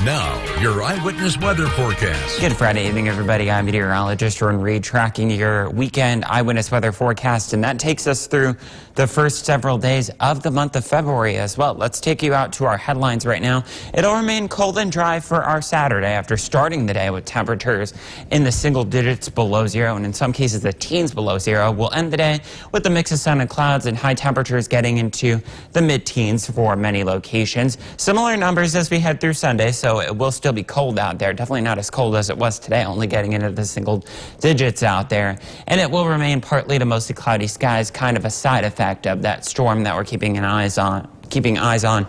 Now, your eyewitness weather forecast. Good Friday evening, everybody. I'm meteorologist Jordan Reed, tracking your weekend eyewitness weather forecast, and that takes us through the first several days of the month of February as well. Let's take you out to our headlines right now. It'll remain cold and dry for our Saturday after starting the day with temperatures in the single digits below zero, and in some cases the teens below zero. We'll end the day with a mix of sun and clouds and high temperatures getting into the mid-teens for many locations. Similar numbers as we head through Sunday, so it will still be cold out there. Definitely not as cold as it was today, only getting into the single digits out there. And it will remain partly to mostly cloudy skies, kind of a side effect of that storm that we're keeping eyes on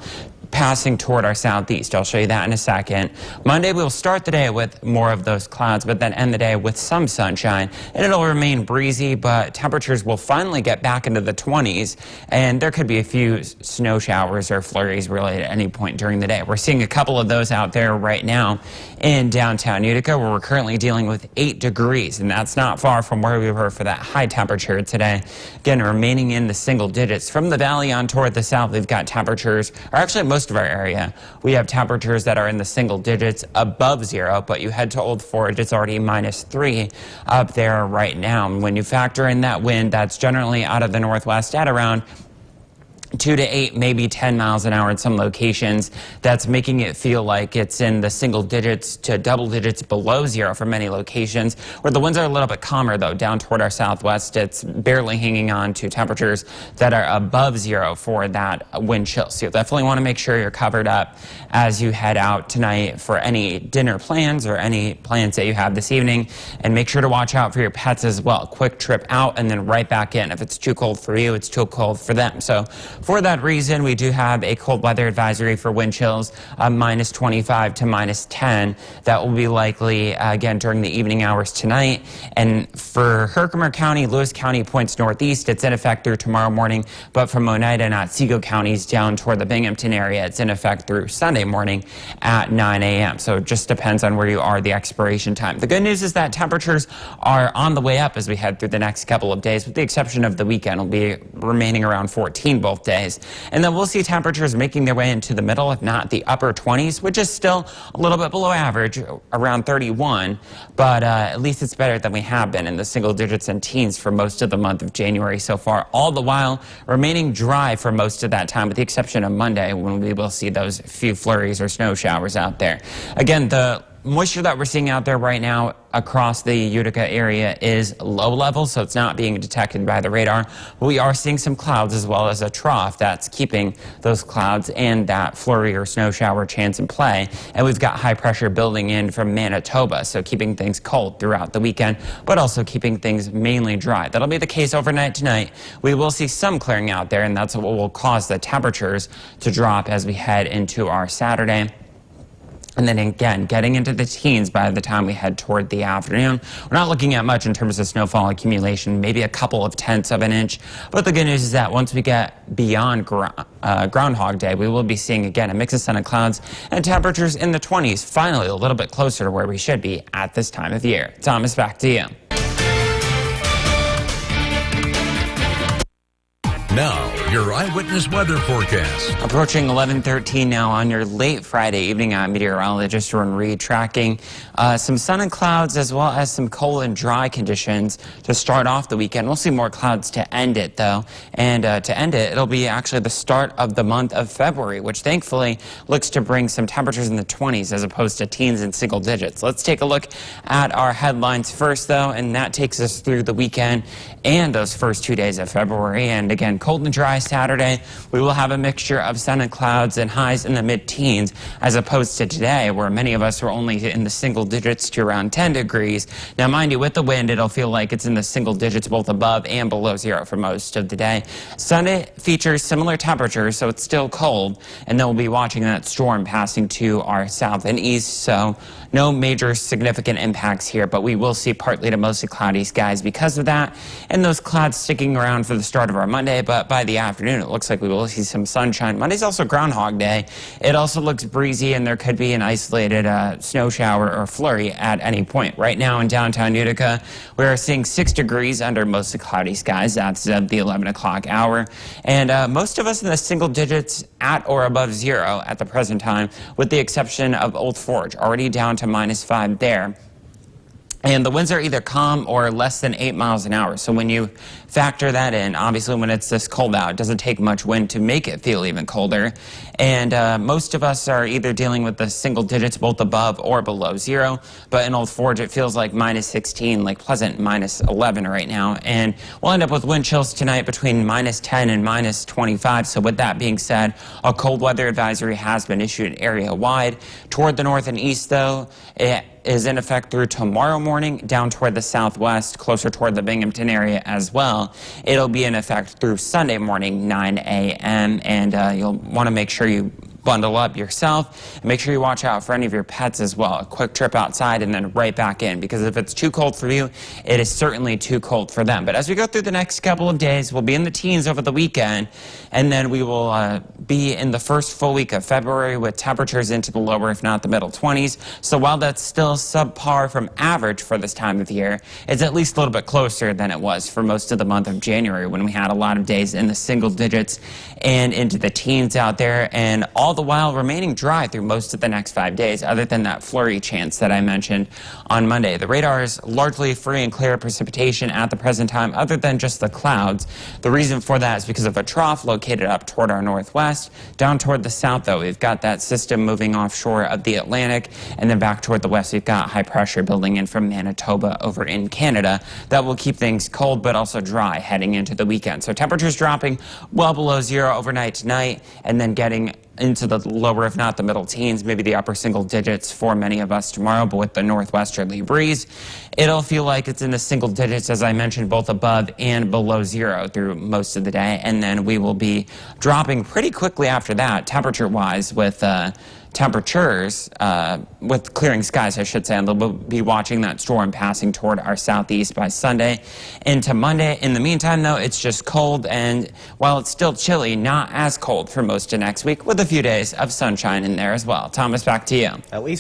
passing toward our southeast. I'll show you that in a second. Monday, we'll start the day with more of those clouds, but then end the day with some sunshine. And it'll remain breezy, but temperatures will finally get back into the 20s. And there could be a few snow showers or flurries really at any point during the day. We're seeing a couple of those out there right now in downtown Utica, where we're currently dealing with 8 degrees. And that's not far from where we were for that high temperature today. Again, remaining in the single digits. From the valley on toward the south, we've got temperatures, or actually most of our area, we have temperatures that are in the single digits above zero, but you head to Old Forge, it's already -3 up there right now. And when you factor in that wind, that's generally out of the northwest at around 2 to 8, maybe 10 miles an hour in some locations. That's making it feel like it's in the single digits to double digits below zero for many locations, where the winds are a little bit calmer, though. Down toward our southwest, it's barely hanging on to temperatures that are above zero for that wind chill. So you'll definitely want to make sure you're covered up as you head out tonight for any dinner plans or any plans that you have this evening. And make sure to watch out for your pets as well. Quick trip out and then right back in. If it's too cold for you, it's too cold for them. So for that reason, we do have a cold weather advisory for wind chills, -25 to -10. That will be likely, again, during the evening hours tonight. And for Herkimer County, Lewis County points northeast, it's in effect through tomorrow morning. But from Oneida and Otsego counties down toward the Binghamton area, it's in effect through Sunday morning at 9 a.m. So it just depends on where you are, the expiration time. The good news is that temperatures are on the way up as we head through the next couple of days, with the exception of the weekend. It'll be remaining around 14 both days. And then we'll see temperatures making their way into the middle, if not the upper 20s, which is still a little bit below average, around 31. But at least it's better than we have been in the single digits and teens for most of the month of January so far, all the while remaining dry for most of that time, with the exception of Monday, when we will see those few flurries or snow showers out there. Again, the moisture that we're seeing out there right now across the Utica area is low level, so it's not being detected by the radar. We are seeing some clouds as well as a trough that's keeping those clouds and that flurry or snow shower chance in play. And we've got high pressure building in from Manitoba, so keeping things cold throughout the weekend, but also keeping things mainly dry. That'll be the case overnight tonight. We will see some clearing out there, and that's what will cause the temperatures to drop as we head into our Saturday. And then again, getting into the teens by the time we head toward the afternoon. We're not looking at much in terms of snowfall accumulation, maybe a couple of tenths of an inch. But the good news is that once we get beyond Groundhog Day, we will be seeing again a mix of sun and clouds and temperatures in the 20s, finally a little bit closer to where we should be at this time of year. Thomas, back to you. Now, your eyewitness weather forecast. Approaching 11:13 now on your late Friday evening. I'm meteorologist Jordan Reed, tracking some sun and clouds as well as some cold and dry conditions to start off the weekend. We'll see more clouds to end it, though. And to end it, it'll be actually the start of the month of February, which thankfully looks to bring some temperatures in the 20s as opposed to teens and single digits. Let's take a look at our headlines first, though, and that takes us through the weekend and those first 2 days of February. And again, cold and dry Saturday. We will have a mixture of sun and clouds and highs in the mid-teens, as opposed to today, where many of us were only in the single digits to around 10 degrees. Now, mind you, with the wind, it'll feel like it's in the single digits both above and below zero for most of the day. Sunday features similar temperatures, so it's still cold, and then we'll be watching that storm passing to our south and east, so no major significant impacts here, but we will see partly to mostly cloudy skies because of that, and those clouds sticking around for the start of our Monday, but by the afternoon, it looks like we will see some sunshine. Monday's also Groundhog Day. It also looks breezy, and there could be an isolated snow shower or flurry at any point. Right now in downtown Utica, we are seeing 6 degrees under mostly cloudy skies. That's the 11 o'clock hour. And most of us in the single digits at or above zero at the present time, with the exception of Old Forge, already down to -5 there. And the winds are either calm or less than 8 miles an hour. So when you factor that in, obviously when it's this cold out, it doesn't take much wind to make it feel even colder. And most of us are either dealing with the single digits, both above or below zero. But in Old Forge, it feels like -16, like Pleasant -11 right now. And we'll end up with wind chills tonight between -10 and -25. So with that being said, a cold weather advisory has been issued area-wide. Toward the north and east, though, it is in effect through tomorrow morning, down toward the southwest, closer toward the Binghamton area as well. It'll be in effect through Sunday morning, 9 a.m., and you'll want to make sure you bundle up yourself and make sure you watch out for any of your pets as well. A quick trip outside and then right back in, because if it's too cold for you, it is certainly too cold for them. But as we go through the next couple of days, we'll be in the teens over the weekend, and then we will be in the first full week of February with temperatures into the lower, if not the middle 20s. So while that's still subpar from average for this time of year, it's at least a little bit closer than it was for most of the month of January, when we had a lot of days in the single digits and into the teens out there, and all the while remaining dry through most of the next 5 days, other than that flurry chance that I mentioned on Monday. The radar is largely free and clear of precipitation at the present time, other than just the clouds. The reason for that is because of a trough located up toward our northwest. Down toward the south, though, we've got that system moving offshore of the Atlantic, and then back toward the west, we've got high pressure building in from Manitoba over in Canada. That will keep things cold but also dry heading into the weekend. So temperatures dropping well below zero overnight tonight, and then getting into the lower, if not the middle teens, maybe the upper single digits for many of us tomorrow. But with the northwesterly breeze, it'll feel like it's in the single digits, as I mentioned, both above and below zero through most of the day. And then we will be dropping pretty quickly after that, temperature-wise, with temperatures, with clearing skies, I should say, and we'll be watching that storm passing toward our southeast by Sunday into Monday. In the meantime, though, it's just cold, and while it's still chilly, not as cold for most of next week, with a few days of sunshine in there as well. Thomas, back to you. At least